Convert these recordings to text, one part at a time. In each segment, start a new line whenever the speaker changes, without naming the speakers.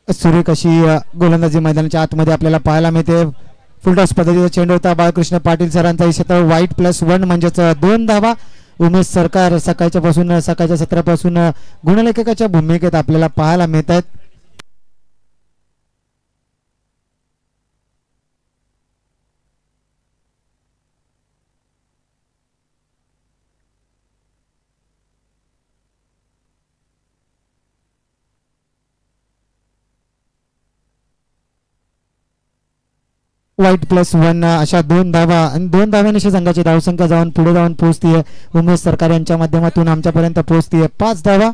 सुरेख अशी गोलंदाजी मैदानाच्या आतमध्ये आपल्याला पाहायला मिळते. फुलटॉस पद्धतीचा चेंडू होता. बाळकृष्ण पाटील सरांचा इशारा. वाईट +1 म्हणजेच 2 धावा. उमेश सरकार सकाळच्या सत्रापासून गुणलेखकाच्या भूमिकेत आपल्याला पाहायला मिळत आहेत. वाईट +1 अशा 2 धावा आणि 2 धाव्यानिशी संघाची धावसंख्या जाऊन पुढे जाऊन पोहोचतीये. उमेश सरकार यांच्या माध्यमातून आमच्यापर्यंत पोहोचतीये 5 धावा.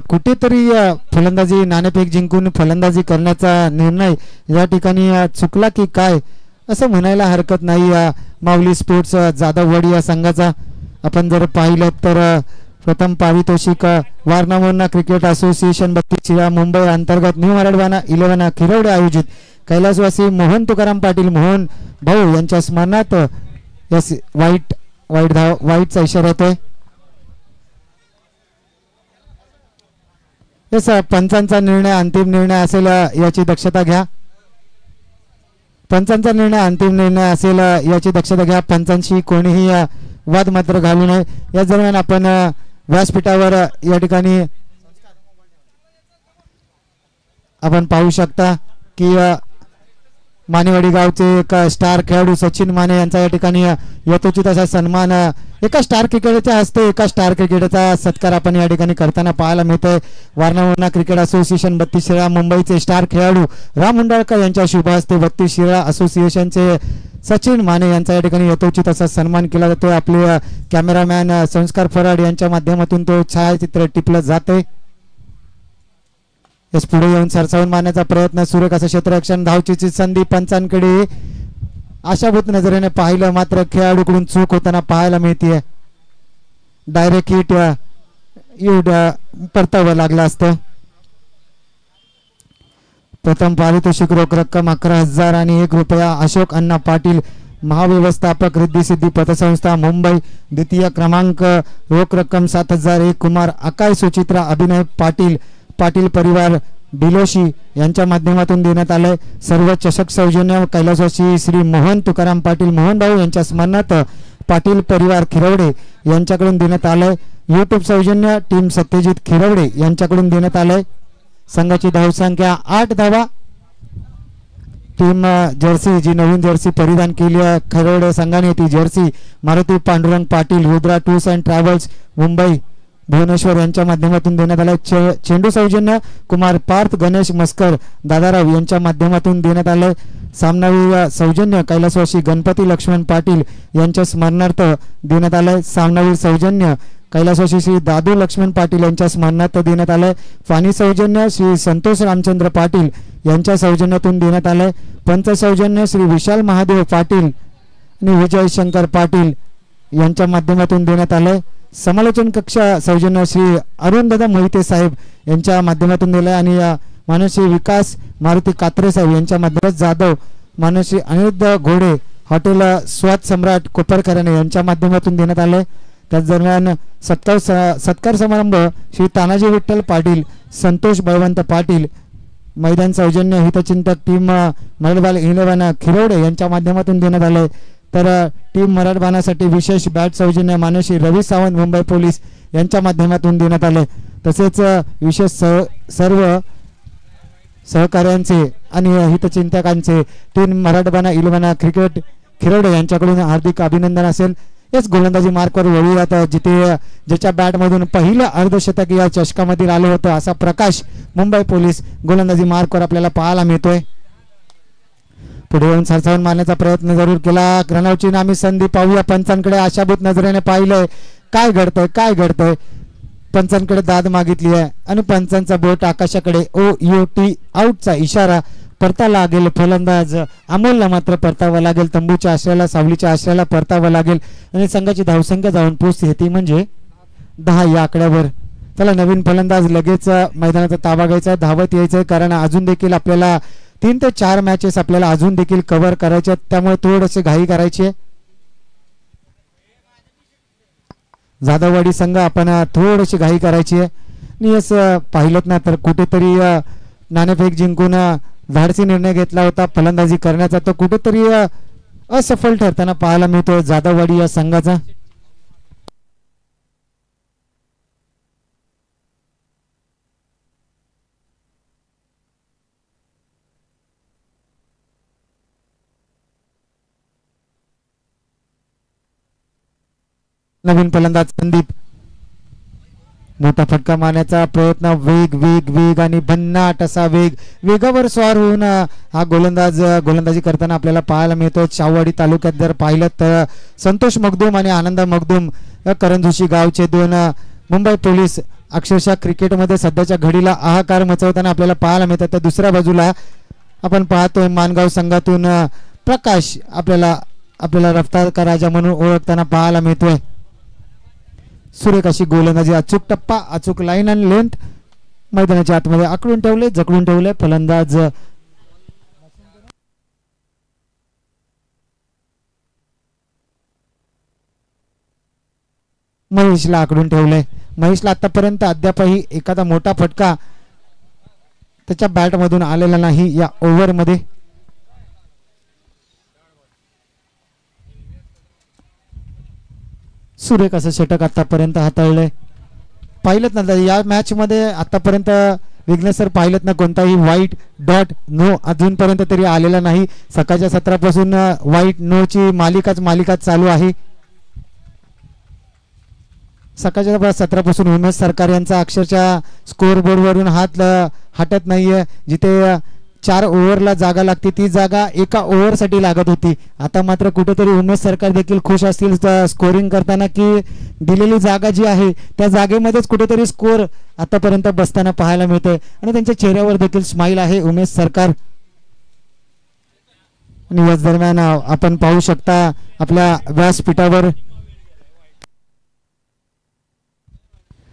कुठेतरी फलंदाजी नाणेफेक जिंकून फलंदाजी करण्याचा निर्णय या ठिकाणी चुकला की काय असं म्हणायला हरकत नाही. माऊली स्पोर्ट्स जाधववाडी या संघाचा आपण जर पाहिलं तर प्रथम पारितोषिक वारणा क्रिकेट असोसिएशन 32 मुंबई अंतर्गत न्यू मराठवाडा 11 खिरवडे आयोजित कैलासवासी मोहन तुकाराम पाटील मोहन भाऊ यांच्या स्मरणार्थ वाईटचा इशारा येतोय. पंचांचा निर्णय अंतिम निर्णय असेल याची दक्षता घ्या. पंचांचा निर्णय अंतिम निर्णय असेल याची दक्षता घ्या. पंचांशी कोणीही वाद मात्र घालू नये. या दरम्यान आपण व्यासपीठावर या ठिकाणी आपण पाहू शकता की मानेवाडी गावचे एक स्टार खेळाडू सचिन माने यांचा या ठिकाणी यथोचित असा सन्मान एका स्टार क्रिकेटरच्या हस्ते एका स्टार क्रिकेटरचा सत्कार आपण या ठिकाणी करताना पाहायला मिळतोय. वारणा क्रिकेट असोसिएशन 32 मुंबईचे स्टार खेळाडू राम मुंडाळकर यांच्या शुभ हस्ते 32 असोसिएशनचे सचिन माने यांचा या ठिकाणी यथोचित असा सन्मान केला जातोय. आपले कॅमेरामॅन संस्कार फराड यांच्या माध्यमातून तो छायाचित्र टिपलं जाते. पुढे येऊन सरसावून मारण्याचा प्रयत्न. सुरेख असं क्षेत्ररक्षण. धावचीची संधी पंचांकडे आशाभूत नजरेने पाहिलं मात्र खेळाडूकडून चूक होताना पाहायला मिळते. डायरेक्ट हिट परतावं लागलं असतं. प्रथम पारितोषिक रोख रक्कम 11,000 आणि ₹1 अशोक अण्णा पाटील महाव्यवस्थापक रिद्धी सिद्धी पतसंस्था मुंबई. द्वितीय क्रमांक रोख रक्कम 7,000 एक कुमार अकाय सुचित्रा अभिनय पाटील परिवार बिलोशी यांच्या माध्यमातून देण्यात आलंय. सर्व चषक सौजन्य कैलासवासी श्री मोहन तुकाराम पाटील मोहन भाऊ यांच्या स्मरणार्थ पाटील परिवार खिरवडे यांच्याकडून देण्यात आलंय. यूट्यूब सौजन्य टीम सत्यजित खिरवडे यांच्याकडून देण्यात आलंय. संघाची धावसंख्या 8 धावा. टीम जर्सी जी नवीन जर्सी परिधान केली आहे खिरवडे संघाने ती jersey Maruti Pandurang Patil Rudra tours and travels Mumbai Bhubaneswar यांच्या माध्यमातून देण्यात आले. चेंडू सौजन्य कुमार पार्थ गणेश मस्कर दादाराव यांच्या माध्यमातून देण्यात आले. सामनावीर सौजन्य कैलासवासी गणपती लक्ष्मण पाटील यांच्या स्मरणार्थ देण्यात आले. सामनावीर सौजन्य कैलासवासी श्री दादू लक्ष्मण पाटील यांच्या स्मरणार्थ देण्यात आले. पाणी सौजन्य श्री संतोष रामचंद्र पाटील यांच्या सौजन्यातून देण्यात आले. पंच सौजन्य श्री विशाल महादेव पाटील आणि विजय शंकर पाटील यांच्या माध्यमातून देण्यात आले. समालोचन कक्ष सौजन्य श्री अरुणदादा मोहिते साहेब यांच्या माध्यमातून दिलाय आणि मानसी विकास मारुती कात्रे साहेब यांच्या माध्यमातून जाधव मानसी अनिरुद्ध घोडे हॉटेल स्वाद सम्राट कोपरकरांने यांच्या माध्यमातून देण्यात आले. त्याच दरम्यान सत्कार समारंभ श्री तानाजी विठ्ठल पाटील संतोष बळवंत पाटील मैदान सौजन्य हितचिंतक टीम मराठवाडा 11 खिरवडे यांच्या माध्यमातून देण्यात आले. तर टीम मराठवाड्यासाठी विशेष बॅट सौजन्य मानसी रवी सावंत मुंबई पोलीस यांच्या माध्यमातून देण्यात आले. तसेच विशेष सर्व सहकार्यांचे आणि हितचिंतकांचे टीम मराठवाडा 11 क्रिकेट खिरवडे यांच्याकडून हार्दिक अभिनंदन असेल. याच गोलंदाजी मार्कवर वळूयात जिथे ज्याच्या बॅटमधून पहिलं अर्धशतक या चषकामधील आलं होतं असा प्रकाश मुंबई पोलीस गोलंदाजी मार्कवर आपल्याला पाहायला मिळतोय. पुढे येऊन सरसावून मारण्याचा प्रयत्न जरूर केला. रनआउटची नामी संधी पाहूया. पंचांकडे आशाभूत नजरेने पाहिलंय काय घडतंय. पंचांकडे दाद मागितली आहे आणि पंचांचा बोट आकाशाकडे OUT आउटचा इशारा. परता लागेल फलंदाज अमोलला मात्र परतावा लागेल. तंबूच्या आश्रयाला सावलीच्या आश्रयाला परतावा लागेल आणि संघाची धावसंख्या जाऊन पोहोचते ती म्हणजे 10 या आकड्यावर. त्याला नवीन फलंदाज लगेच मैदानाचा ताबा घ्यायचा धावत यायचंय कारण अजून देखील आपल्याला 3 ते 4 मॅचेस आपल्याला अजून देखील कव्हर करायचे आहेत, त्यामुळे थोडेसे घाई करायची आहे. जाधववाडी संघ आपण थोडीशी घाई करायची आहे. आणि असं पाहिलं ना तर कुठेतरी नाणेफेक जिंकून धाडसी निर्णय घेतला होता फलंदाजी करण्याचा, तो कुठेतरी असफल ठरताना पाहायला मिळतो जाधववाडी या संघाचा. नवीन फलंदाज संदीप, मोठा फटका मारण्याचा प्रयत्न, वेग वेग वेग आणि भन्नाट असा वेग, वेगावर स्वार होऊन हा गोलंदाजी करताना आपल्याला पाहायला मिळतो. शाहूवाडी तालुक्यात जर पाहिलं तर संतोष मगदूम आणि आनंद मगदूम करंजुशी गावचे दोन मुंबई पोलीस अक्षरशः क्रिकेटमध्ये सध्याच्या घडीला हाहाकार मचवताना आपल्याला पाहायला मिळतात. तर दुसऱ्या बाजूला आपण पाहतोय मानगाव संघातून प्रकाश आपल्याला रफ्तार का राजा म्हणून ओळखताना पाहायला मिळतोय. सुरेख अशी गोलंदाजी, अचूक टप्पा, अचूक लाईन आणि लेंथ, मैदानाच्या आतमध्ये आकडून ठेवले, जकडून ठेवले फलंदाज. महेशला आकडून ठेवले. महेशला आतापर्यंत अद्यापही एखादा मोठा फटका त्याच्या बॅट मधून आलेला नाही या ओव्हर मध्ये. सुरेख असं षटक आतापर्यंत हाताळलंय. पाहिलं ना या मॅच मध्ये आतापर्यंत विघ्नेश सर पाहिलं ना कोणताही वाईट डॉट नो अजूनपर्यंत तरी आलेला नाही. सकाळच्या सत्रापासून वाईट नो ची मालिकाच चालू आहे. सकाळच्या सत्रापासून उमेश सरकार यांचा अक्षरशः स्कोर बोर्ड वरून हात हटत नाहीये. जिथे 4 ओव्हरला जागा लागते ती जागा एका ओव्हर साठी लागत होती. आता मात्र कुठेतरी उमेश सरकार देखील खुश असतील स्कोरिंग करताना की दिलेली जागा जी आहे त्या जागेमध्येच कुठेतरी स्कोर आतापर्यंत बसताना पाहायला मिळतोय आणि त्यांच्या चेहऱ्यावर देखील स्माइल आहे उमेश सरकार. आणि याच दरम्यान आपण पाहू शकता आपल्या व्यासपीठावर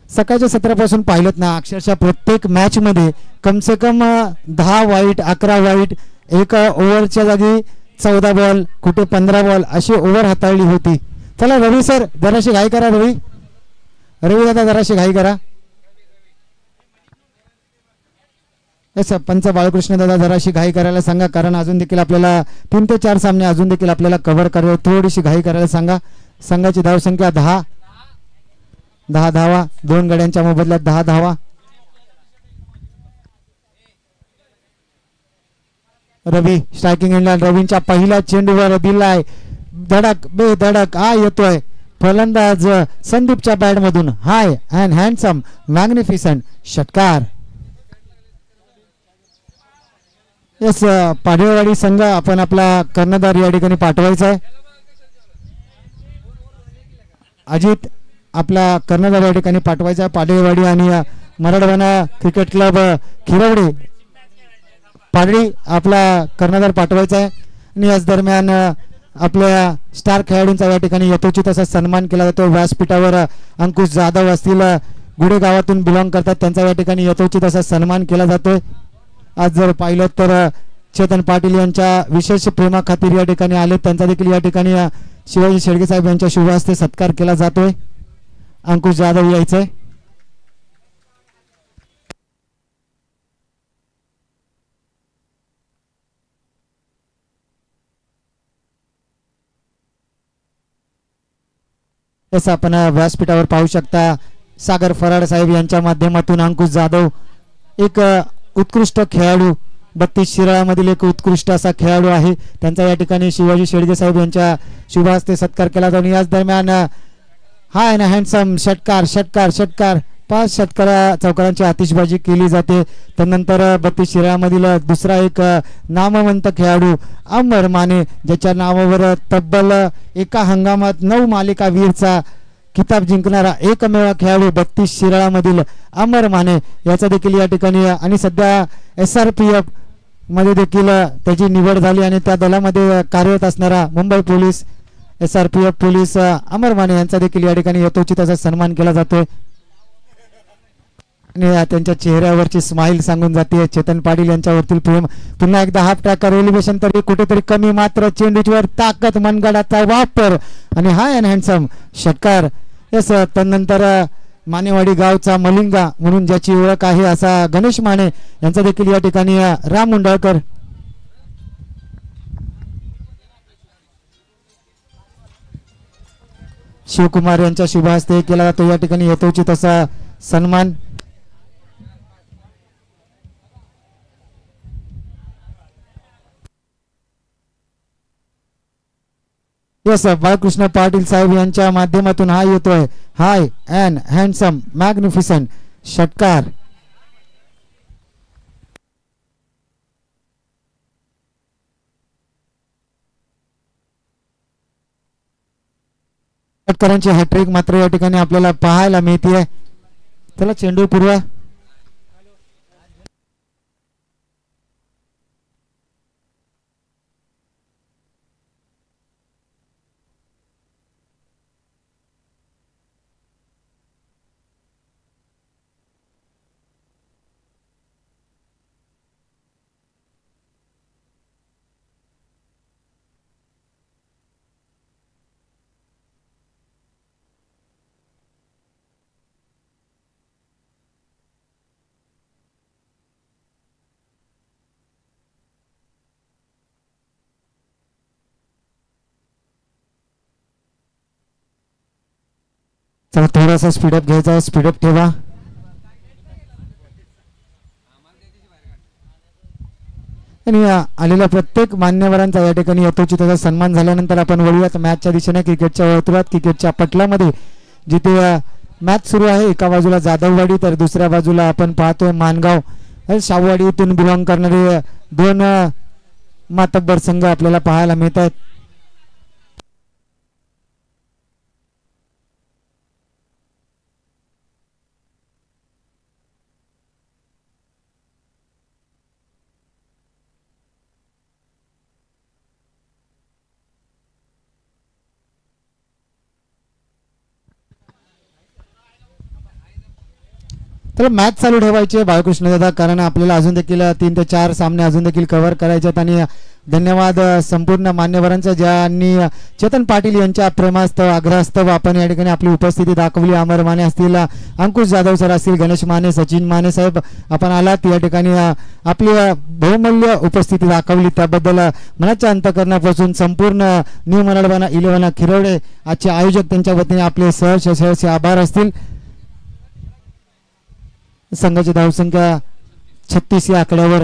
सकाळच्या सत्रापासून पाहिलं ना अक्षरशः प्रत्येक मॅच मध्ये कम से कम 10 वाईट 11 वाईट, एका ओव्हरच्या जागी 14 बॉल, कुठे 15 बॉल अशी ओव्हर हाताळली होती. चला रवी सर जराशी घाई करा. रवी दादा जराशी घाई करा. पंच बाळकृष्ण दादा जराशी घाई करायला सांगा, कारण अजून देखील आपल्याला 3 ते 4 सामने अजून देखील आपल्याला कव्हर करायला, थोडीशी घाई करायला सांगा. संघाची धावसंख्या 10 धावा, 2 गड्यांच्या मोबदल्यात 10 धावा. रवी स्ट्रायकिंग एंडला, रवींच्या पहिल्या चेंडूवर दिलाय धडक बेधडक येतोय फलंदाज संदीपच्या बॅट मधून हाय अँड हँडसम मॅग्निफिसंट षटकार. यस पाडळवाडी संघ आपण आपला कर्णधार या ठिकाणी पाठवायचा आहे. अजित आपला कर्णधार या ठिकाणी पाठवायचा आहे. पाडळवाडी आणि मराठवाडा क्रिकेट क्लब खिरवडे पाडळी आपला कर्णधार पाठवायचा आहे. आणि याच दरम्यान आपल्या स्टार खेळाडूंचा या ठिकाणी यथोचित असा सन्मान केला जातो. व्यासपीठावर अंकुश जाधव असतील, गुडे गावातून बिलॉंग करतात, त्यांचा या ठिकाणी यथोचित असा सन्मान केला जातोय. आज जर पाहिलं तर चेतन पाटील यांच्या विशेष प्रेमा खातीर या ठिकाणी आले, त्यांचा देखील या ठिकाणी शिवाजी शेळके साहेब यांच्या शुभ हस्ते सत्कार केला जातोय. अंकुश जाधव यायचंय. तसं आपण व्यासपीठावर पाहू शकता सागर फराड साहेब यांच्या माध्यमातून अंकुश जाधव एक उत्कृष्ट खेळाडू, 32 शिराळामधील एक उत्कृष्ट असा खेळाडू आहे, त्यांचा या ठिकाणी शिवाजी शेळके साहेब यांच्या शुभ हस्ते सत्कार केला जातो. याच दरम्यान हाय अँड हँडसम षटकार षटकार षटकार 5 चौकारांची आतिषबाजी केली जाते. त्यानंतर 32 शिराळामधील दुसरा एक नामवंत खेळाडू अमर माने, ज्याच्या नावावर तब्बल एका हंगामात 9 मालिका वीरचा किताब जिंकणारा एकमेव खेळाडू 32 शिराळामधील अमर माने याचा देखील या ठिकाणी आणि सध्या SRPF मध्ये देखील त्याची निवड झाली आणि त्या दलामध्ये कार्यरत असणारा मुंबई पोलीस SRPF पोलीस अमर माने यांचा देखील या ठिकाणी यथोचित असा सन्मान केला जातोय. आणि त्यांच्या चेहऱ्यावरची स्माइल सांगून जाते चेतन पाटील यांच्यावरतील प्रेम. पुन्हा एकदा हाफ ट्रॅकर एलिव्हेशन तरी कुठेतरी कमी, मात्र चेंडूवर ताकद, मनगडाचा वापर आणि हा अँड हँडसम षटकार. यस, त्यानंतर मानेवाडी गावचा मलिंगा म्हणून ज्याची ओळख आहे असा गणेश माने यांचा देखील या ठिकाणी राम मुंडळकर शिवकुमार यांच्या शुभ हस्ते केला जातो या ठिकाणी यथोचित असा सन्मान. यस, बाळकृष्ण पाटील साहेब यांच्या माध्यमातून हा येतोय हाय अँड हँडसम मॅग्निफिसंट षटकार. षटकारांची हॅट्रिक मात्र या ठिकाणी आपल्याला पाहायला मिळते. चला चेंडू पूर्व. चला थोडासा स्पीडअप घ्यायचा, स्पीडअप ठेवा. आणि आलेल्या प्रत्येक मान्यवरांचा या ठिकाणी यथोचित सन्मान झाल्यानंतर आपण वळूयात मॅचच्या दिशेने. क्रिकेटच्या वर्तुळात, क्रिकेटच्या पटलामध्ये जिथे मॅच सुरू आहे, एका बाजूला जाधववाडी तर दुसऱ्या बाजूला आपण पाहतोय मानगाव शाहूवाडी इथून बिलॉंग करणारे दोन मातब्बर संघ आपल्याला पाहायला मिळत आहेत. तर मॅच चालू ठेवायची बाळकृष्ण दादा, कारण आपल्याला अजून देखील 3 ते 4 सामने अजून देखील कव्हर करायचे आहेत. आणि धन्यवाद संपूर्ण मान्यवरांचा ज्यांनी चेतन पाटील यांच्या प्रेमास्तव आग्रहास्तव आपण या ठिकाणी आपली उपस्थिती दाखवली. अमर माने असतील, अंकुश जाधव सर असतील, गणेश माने, सचिन माने साहेब आपण आलात या ठिकाणी आपली बहुमूल्य उपस्थिती दाखवली त्याबद्दल मनाच्या अंतःकरणापासून संपूर्ण न्यू मराठवाडा 11 खिरवडे आजचे आयोजक त्यांच्या वतीने आपले सहर्ष आभार असतील. संघाची धावसंख्या 36 या आकड्यावर.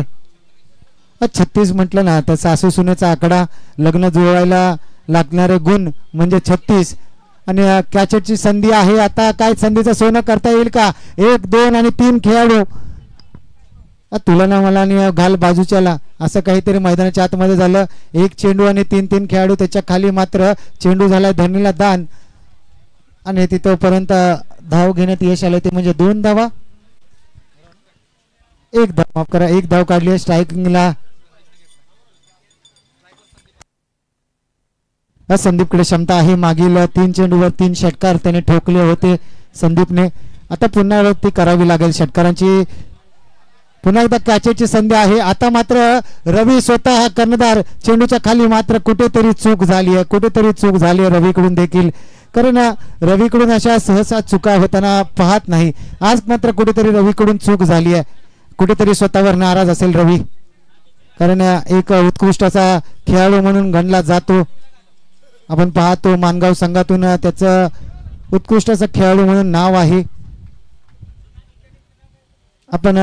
36 म्हटलं ना तर सासू सुनेचा आकडा, लग्न जुळवायला लागणारे गुण म्हणजे 36. आणि कॅचेटची संधी आहे. आता काय संधीचं सोनं करता येईल का? 1, 2 आणि 3 खेळाडू. तुला ना मला आणि घाल बाजूच्याला असं काहीतरी मैदानाच्या आतमध्ये झालं. 1 चेंडू आणि 3 खेळाडू. त्याच्या खाली मात्र चेंडू झालाय धरणीला दान आणि तिथपर्यंत धाव घेण्यात यश आलं ते म्हणजे 2 धावा. 1 धाव, माफ करा, 1 धाव काढली आहे स्ट्रायकिंगला. संदीपकडे क्षमता आहे. मागील 3 चेंडूवर 3 षटकार त्याने ठोकले होते संदीपने. आता पुनरावृत्ती करावी लागेल षटकारांची. पुन्हा एकदा कॅचेची संधी आहे. आता मात्र रवी स्वतः हा कर्णधार. चेंडूच्या खाली मात्र कुठेतरी चूक झाली आहे रवीकडून देखील, कारण रवीकडून अशा सहसा चुका होताना पाहत नाही. आज मात्र कुठेतरी रवीकडून चूक झाली आहे. कुठेतरी स्वतःवर नाराज असेल रवी, कारण एक उत्कृष्ट असा खेळाडू म्हणून गणला जातो. आपण पाहतो मानगाव संघातून त्याचं उत्कृष्ट असं खेळाडू म्हणून नाव आहे. आपण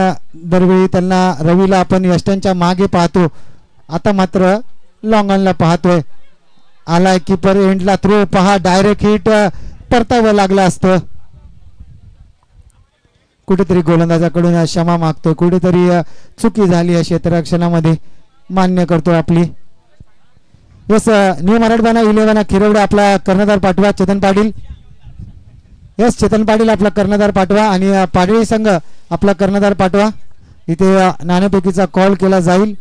दरवेळी त्यांना रवीला आपण यष्टांच्या मागे पाहतो. आता मात्र लॉंगॉनला पाहतोय. आलाय कीपर एंडला थ्रो, पहा डायरेक्ट हिट परतावं लागलं असतं. कुठेतरी गोलंदाजाकडून क्षमा मागतोय, कुठेतरी चुकी झाली आहे क्षेत्ररक्षणामध्ये, मान्य करतो आपली. यस, न्यू मराठवाडा 11 खिरवडे आपला कर्णधार पाठवा चेतन पाटील. यस, चेतन पाटील आपला कर्णधार पाठवा आणि पाडळी संघ आपला कर्णधार पाठवा. इथे नाणेफेकीचा कॉल केला जाईल.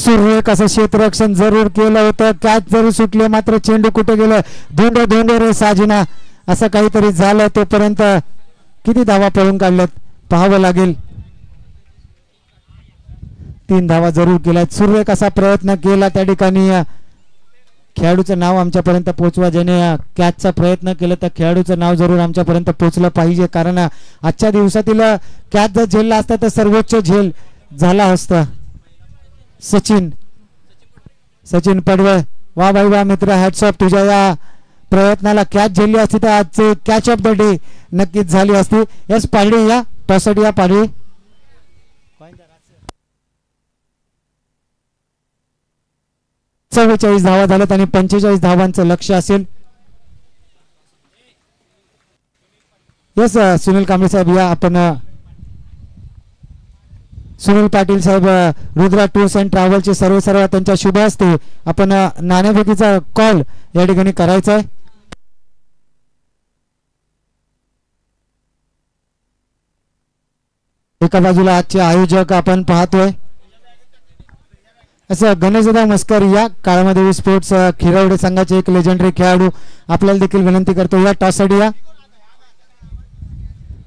सुरेख असं क्षेत्ररक्षण जरूर केलं होतं. कॅच जरूर सुटले मात्र चेंडू कुठे गेलं. धोंडे धोंडे रे साजिना असं काहीतरी झालं. तोपर्यंत किती धावा पळून काढल्यात पाहावं लागेल. 3 धावा जरूर केल्यात. सुरेख असा प्रयत्न केला त्या ठिकाणी. खेळाडूचं नाव आमच्यापर्यंत पोहोचवा. ज्याने कॅचचा प्रयत्न केला त्या खेळाडूचं नाव जरूर आमच्यापर्यंत पोहोचलं पाहिजे. कारण आजच्या दिवसातील कॅच जर झेलला असता तर सर्वोच्च झेल झाला असता. सचिन पडवळ वा बाई वा मित्र. हॅट्स ऑफ तुझ्या या प्रयत्नाला. कॅच झेलली असती तर आजचे कॅच ऑफ द डे नक्कीच झाली असती. यस पाडळी या टॉससाठी या पाडळी. 44 धावा झाल्यात आणि 45 धावांचं लक्ष असेल. यस सुनील कांबळे साहेब या. आपण सुनील पाटील साहेब रुद्रा टूर्स अँड ट्रॅव्हलचे सर्व त्यांच्या शुभ हस्ते आपण नाणेफेकीचा कॉल या ठिकाणी करायचा आहे. एका बाजूला आजचे आयोजक आपण पाहतोय असं गणेशदादा मस्कर या काळामध्ये स्पोर्ट्स खिरवडे संघाचे एक लेजेंडरी खेळाडू. आपल्याला देखील विनंती करतो या टॉससाठी या.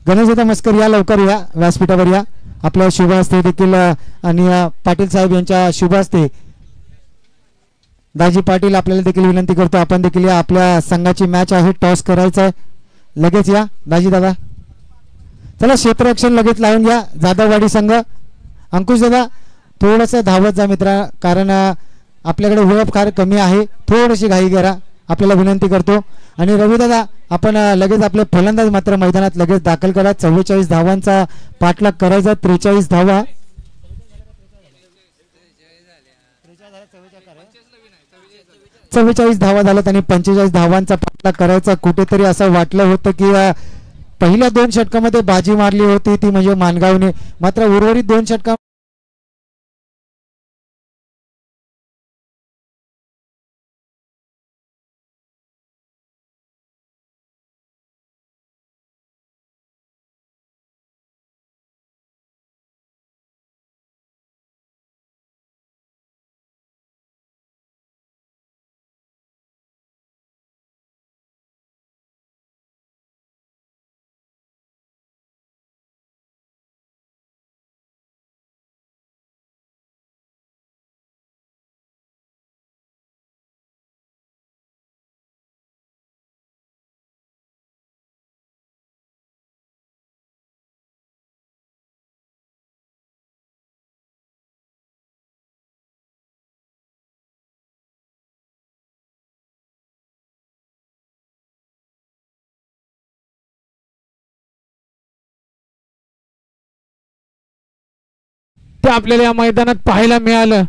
गणेशदादा मस्कर या लवकर या व्यासपीठावर या. आपल्या शुभ हस्ते देखील आणि पाटील साहेब यांच्या शुभ हस्ते दाजी पाटील आपल्याला देखील विनंती करतो आपण देखील या. आपल्या संघाची मॅच आहे. टॉस करायचा आहे. लगेच या दाजी दादा. चला क्षेत्ररक्षण लगेच लावून घ्या. जाधववाडी संघ. अंकुश दादा थोडंसं धावत जा मित्रा. कारण आपल्याकडे वेळ फार कमी आहे. थोडीशी घाई करा आपल्याला विनंती करतो. आणि रवी दादा आपण लगेच आपले फलंदाज मात्र मैदानात लगेच दाखल करा. 44 धावांचा पाठलाग करायचा. 43 धावा. 44 धावा झाल्यात आणि 45 धावांचा पाठलाग करायचा. कुठेतरी असं वाटलं होतं की पहिल्या 2 षटकामध्ये बाजी मारली होती ती म्हणजे मानगावने. मात्र उर्वरित 2 षटका
ते आपल्याला या मैदानात पाहायला मिळालं.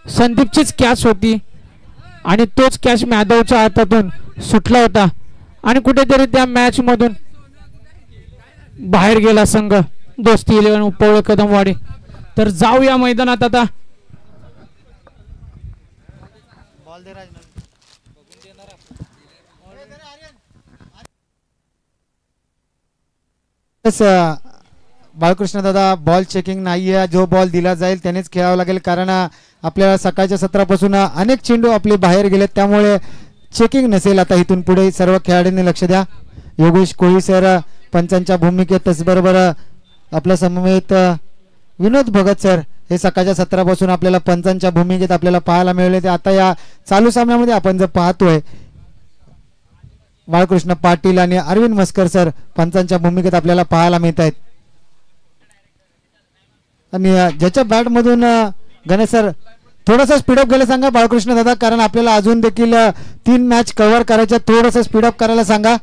संदीपचीच कॅच होती आणि तोच कॅच माधवच्या हातातून सुटला होता आणि कुठेतरी त्या मॅच मधून बाहेर गेला संघ दोस्ती 11 उपवळ कदमवाडी. तर जाऊ या मैदानात आता.
बाळकृष्ण दादा बॉल चेकिंग नाहीये. जो बॉल दिला जाईल त्यानेच खेळावं लागेल. कारण आपल्याला सकाळच्या सत्रापासून अनेक चेंडू आपले बाहेर गेलेत त्यामुळे चेकिंग नसेल. आता इथून पुढे सर्व खेळाडूंनी लक्ष द्या. योगेश कोळी सर पंचांच्या भूमिकेत. त्याचबरोबर आपल्या समवेत विनोद भगत सर हे सकाळच्या सत्रापासून आपल्याला पंचांच्या भूमिकेत आपल्याला पाहायला मिळाले. ते आता या चालू सामन्यामध्ये आपण जर पाहतोय बाळकृष्ण पाटील आणि अरविंद मस्कर सर पंचांच्या भूमिकेत आपल्याला पाहायला मिळत आहेत. आणि ज्याच्या बॅट मधून गणेश सर थोडासा स्पीडअप घ्यायला सांगा बाळकृष्ण दादा. कारण आपल्याला अजून देखील 3 मॅच कव्हर करायच्या. थोडंसं स्पीडअप करायला सांगा.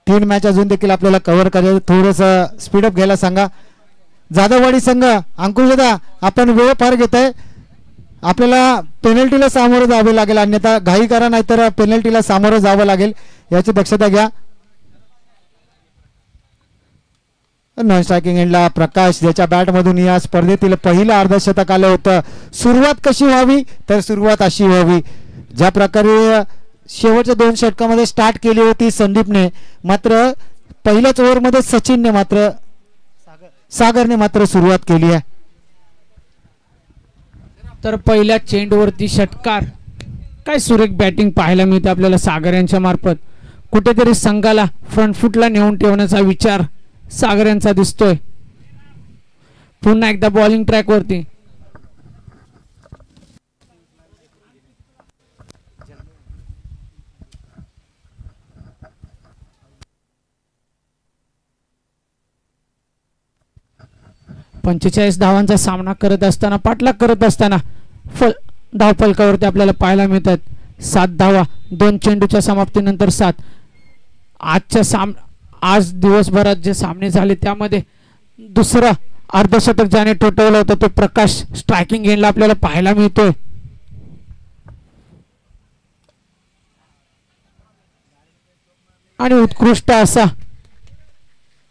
3 मॅच अजून देखील आपल्याला कव्हर करायचं. थोडंसं स्पीडअप घ्यायला सांगा. जाधववाडी संघ अंकुश दादा आपण वेळ फार घेत आहे. आपल्याला पेनल्टीला सामोरं जावं लागेल. अन्यथा घाई करा नाहीतर पेनल्टीला सामोरं जावं लागेल. याची दक्षता घ्या. नॉन स्ट्रायकिंग एंडला प्रकाश ज्याच्या बॅट मधून या स्पर्धेतील पहिलं अर्धशतक आलं होतं. सुरुवात कशी व्हावी तर सुरुवात अशी व्हावी ज्या प्रकारे शेवटच्या 2 षटकामध्ये स्टार्ट केली होती संदीपने. मात्र पहिल्याच ओव्हरमध्ये सागरने मात्र सुरुवात केली आहे.
तर पहिल्या चेंडूवरती षटकार. काय सुरेख बॅटिंग पाहायला मिळते आपल्याला सागर यांच्या मार्फत. कुठेतरी संघाला फ्रंट फुटला नेऊन ठेवण्याचा विचार सागर यांचा दिसतोय. पुन्हा एकदा बॉलिंग ट्रॅक वरती. पंचेचाळीस धावांचा सामना करत असताना, पाठलाग करत असताना धावफलकावरती आपल्याला पाहायला मिळतात 7 धावा 2 चेंडूच्या समाप्तीनंतर 7. आज दिवसभरात जे सामने झाले त्यामध्ये दुसरा अर्धशतक ज्याने ठोठवलं होतं तो प्रकाश स्ट्रायकिंग एंडला आपल्याला पाहायला मिळतोय. आणि उत्कृष्ट असा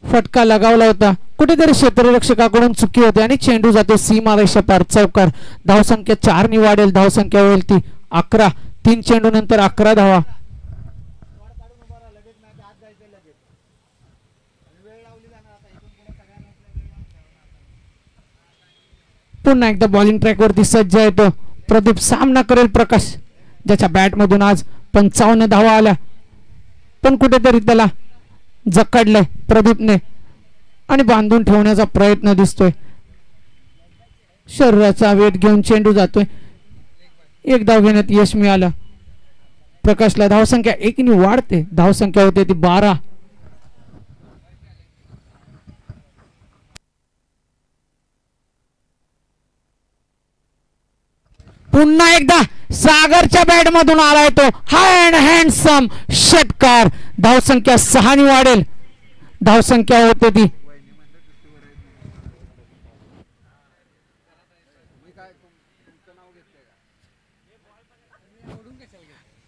फटका लगावला होता. कुठेतरी क्षेत्ररक्षकाकडून चुकी होते आणि चेंडू जातो सीमारेषा पार. चौकार. धावसंख्या 4 नि वाढेल. धावसंख्या होईल ती 11. 3 चेंडू नंतर 11 धावा. पुन्हा एकदा बॉलिंग ट्रॅक वरती सज्ज आहे तो प्रदीप. सामना करेल प्रकाश ज्याच्या बॅट मधून आज 55 धावा आल्या, पण कुठेतरी त्याला जखडलंय प्रदीपने आणि बांधून ठेवण्याचा प्रयत्न दिसतोय. शरीराचा वेध घेऊन चेंडू जातोय. 1 धाव घेण्यात यश मिळालं प्रकाशला. धावसंख्या 1 नि वाढते. धावसंख्या होते ती 12. पुन्हा एकदा सागरच्या बॅट मधून आलाय तो हँडसम षटकार. धावसंख्या 6 नि वाढेल. धावसंख्या होते ती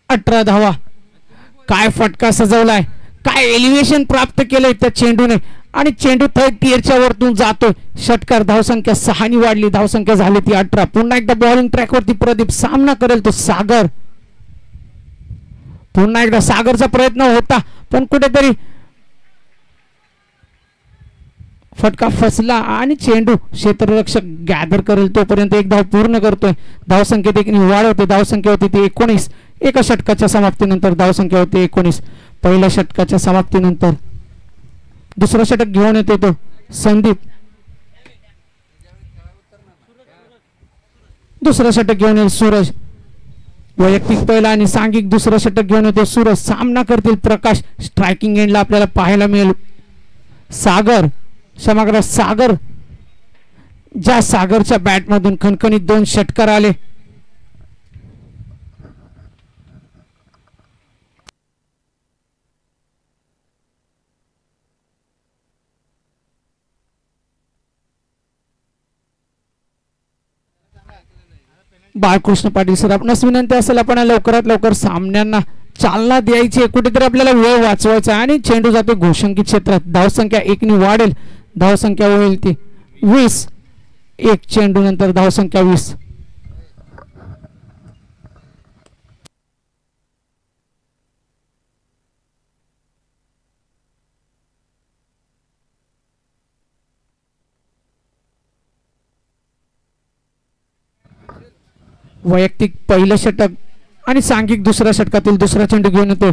18 धावा. काय फटका सजवलाय, काय एलिव्हेशन प्राप्त केलंय त्या चेंडूने आणि चेंडू 3rd टियरच्या वरतून जातोय. षटकार. धावसंख्या 6 नि वाढली. धावसंख्या झाली ती 18. पुन्हा एकदा बॉलिंग ट्रॅक वरती प्रदीप. सामना करेल तो सागर. पुन्हा एकदा सागरचा प्रयत्न होता पण कुठेतरी फटका फसला आणि चेंडू क्षेत्ररक्षक गॅदर करेल तोपर्यंत 1 धाव पूर्ण करतोय. धावसंख्येत 1 नि वाढ होते. धावसंख्या होती ती 19. एका षटकाच्या समाप्तीनंतर धावसंख्या होती 19. पहिल्या षटकाच्या समाप्तीनंतर दुसरा षटक घेऊन येते तो संदीप. दुसरा षटक घेऊन येईल सूरज. वैयक्तिक पहिला आणि सांघिक दुसरा षटक घेऊन येतो सूरज. सामना करतील प्रकाश. स्ट्रायकिंग एंडला आपल्याला पाहायला मिळेल सागर. क्षमा करा सागर. ज्या सागरच्या बॅट मधून खणखणीत 2 षटकार आले. बाळकृष्ण पाटील सर, आपणास विनंती असेल आपण लवकरात लवकर सामन्यांना चालना द्यायची. कुठेतरी आपल्याला वेळ वाचवायचा आणि चेंडू जातो घोषंकी क्षेत्रात. धावसंख्या 1 नि वाढेल. धावसंख्या होईल ती 20. 1 चेंडू नंतर धावसंख्या 20. वैयक्तिक पहिलं षटक आणि सांघिक दुसऱ्या षटकातील दुसरा चेंडू घेऊन येतो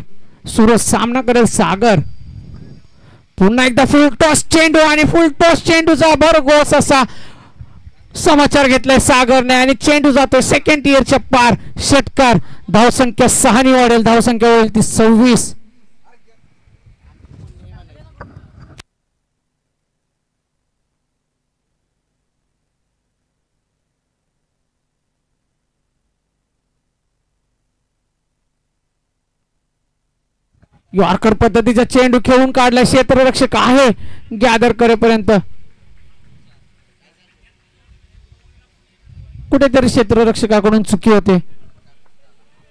सूरज. सामना करेल सागर. पुन्हा एकदा फुल टॉस चेंडू आणि फुल टॉस चेंडूचा भरघोस असा समाचार घेतलाय सागरने आणि चेंडू जातोय 2nd टियरच्या पार. षटकार. धावसंख्या 6 नि वाढेल. धावसंख्या होईल ती 26. यॉर्कर पद्धतीचा चेंडू खेळून काढला. क्षेत्ररक्षक आहे गॅदर करेपर्यंत. कुठेतरी क्षेत्ररक्षकाकडून चुकी होते.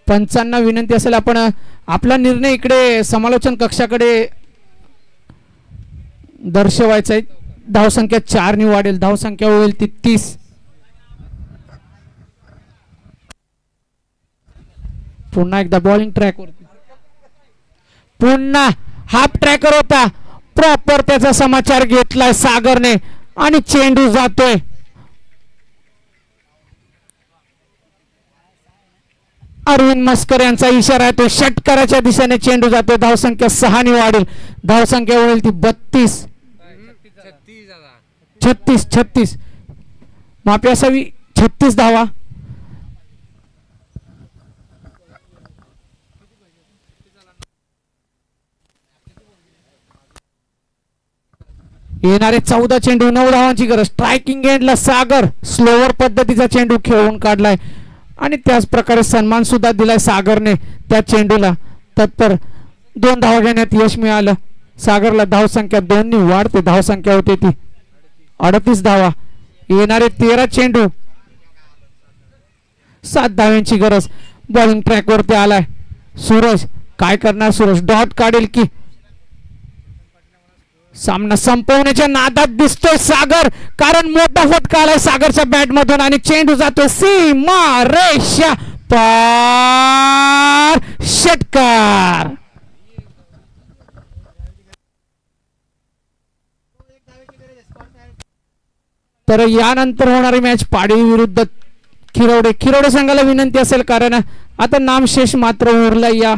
पंचांना विनंती असेल आपण आपला निर्णय इकडे समालोचन कक्षाकडे दर्शवायचा आहे. धावसंख्या 4 नि वाढेल. धावसंख्या होईल ती 30. पुन्हा एकदा बॉलिंग ट्रॅक वरती. पुन्हा हाफ ट्रॅकर होता. प्रॉपर त्याचा समाचार घेतलाय सागरने आणि चेंडू जातोय अरविंद मस्कर यांचा इशारा आहे तो षटकाराच्या दिशेने चेंडू जातोय. धावसंख्या 6 ने वाढेल. धावसंख्या होईल ती 32 36 माफी असावी 36 धावा. येणारे 14 चेंडू 9 धावांची गरज. स्ट्रायकिंग एंडला सागर स्लोवर पद्धतीचा चेंडू खेळून काढलाय आणि त्याच प्रकारे सन्मान सुद्धा दिलाय सागरने त्या चेंडूला. तत्पर 2 धावा घेण्यात यश मिळालं. सागरला धावसंख्या 2 ने वाढते. धावसंख्या होते ती 38 धावा. येणारे 13 चेंडू 7 धाव्यांची गरज. बॉलिंग ट्रॅक वरती आलाय सूरज. काय करणार सूरज? डॉट काढेल की सामना संपवण्याच्या नादात दिसतोय सागर, कारण मोठा फटका आलाय सागरच्या बॅट मधून आणि चेंडू जातोय सीमा रेषा पार. षटकार. तर यानंतर होणारी मॅच पाडवी विरुद्ध खिरवडे संघाला विनंती असेल, कारण आता नामशेष मात्र उरला या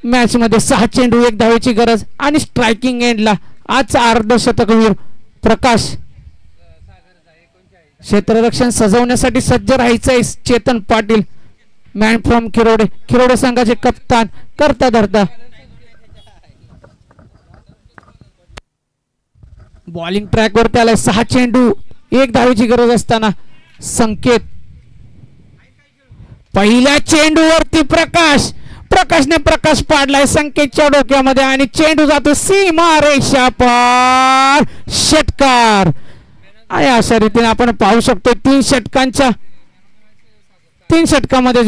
मॅच मध्ये. 6 चेंडू 1 धावेची गरज आणि स्ट्रायकिंग एंडला आजचा अर्धशतकवीर प्रकाश. क्षेत्ररक्षण सजवण्यासाठी सज्ज राहायचंय चेतन पाटील, मॅन फ्रॉम खिरवडे संघाचे कप्तान करता धरता. बॉलिंग ट्रॅक वरती आलाय. 6 चेंडू 1 धावेची गरज असताना संकेत. पहिल्या चेंडूवरती प्रकाशने प्रकाश पाडलाय संकेतच्या डोक्यामध्ये आणि चेंडू जातो सीमा रेषा पार. षटकार. आणि अशा रीतीने आपण पाहू शकतो 3 षटकांमध्ये